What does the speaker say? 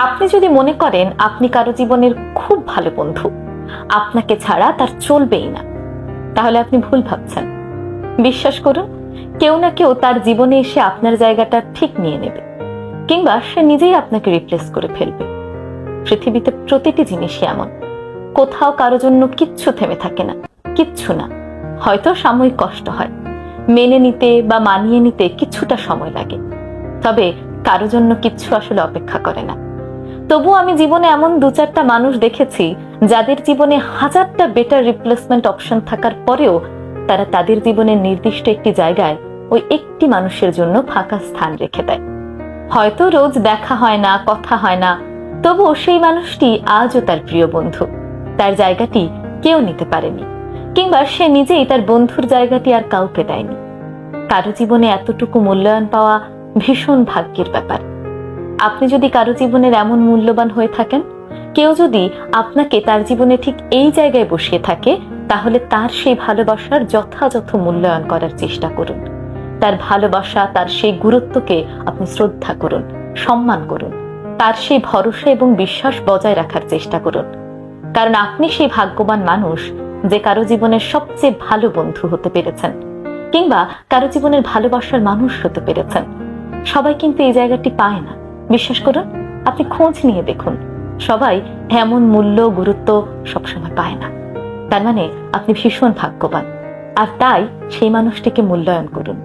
আপনি যদি মনে করেন আপনি কারো জীবনের খুব ভালো বন্ধু, আপনাকে ছাড়া তার চলবেই না, তাহলে আপনি ভুল ভাবছেন। বিশ্বাস করুন, কেউ না কেউ তার জীবনে এসে আপনার জায়গাটা ঠিক নিয়ে নেবে, কিংবা সে নিজেই আপনাকে রিপ্লেস করে ফেলবে। পৃথিবীতে প্রতিটি জিনিসই এমন, কোথাও কারো জন্য কিচ্ছু থেমে থাকে না, কিচ্ছু না। হয়তো সাময়িক কষ্ট হয়, মেনে নিতে বা মানিয়ে নিতে কিছুটা সময় লাগে, তবে কারো জন্য কিচ্ছু আসলে অপেক্ষা করে না। তবু আমি জীবনে এমন দু চারটা মানুষ দেখেছি যাদের জীবনে হাজারটা বেটার রিপ্লেসমেন্ট অপশন থাকার পরেও তারা তাদের জীবনের নির্দিষ্ট একটি জায়গায় ওই একটি মানুষের জন্য ফাঁকা স্থান রেখে দেয়। হয়তো রোজ দেখা হয় না, কথা হয় না, তবুও সেই মানুষটি আজও তার প্রিয় বন্ধু। তার জায়গাটি কেউ নিতে পারেনি, কিংবা সে নিজেই তার বন্ধুর জায়গাটি আর কাউকে দেয়নি। কারো জীবনে এতটুকু মূল্যায়ন পাওয়া ভীষণ ভাগ্যের ব্যাপার। আপনি যদি কারো জীবনের এমন মূল্যবান হয়ে থাকেন, কেউ যদি আপনাকে তার জীবনে ঠিক এই জায়গায় বসিয়ে থাকে, তাহলে তার সেই ভালোবাসার যথাযথ মূল্যায়ন করার চেষ্টা করুন। তার ভালোবাসা, তার সেই গুরুত্বকে আপনি শ্রদ্ধা করুন, সম্মান করুন। তার সেই ভরসা এবং বিশ্বাস বজায় রাখার চেষ্টা করুন, কারণ আপনি সেই ভাগ্যবান মানুষ যে কারো জীবনের সবচেয়ে ভালো বন্ধু হতে পেরেছেন, কিংবা কারো জীবনের ভালোবাসার মানুষ হতে পেরেছেন। সবাই কিন্তু এই জায়গাটি পায় না। বিশ্বাস করুন, আপনি খোঁজ নিয়ে দেখুন, সবাই এমন মূল্য, গুরুত্ব সবসময় পায় না। তার মানে আপনি ভীষণ ভাগ্যবান, আর তাই সেই মানুষটিকে মূল্যায়ন করুন।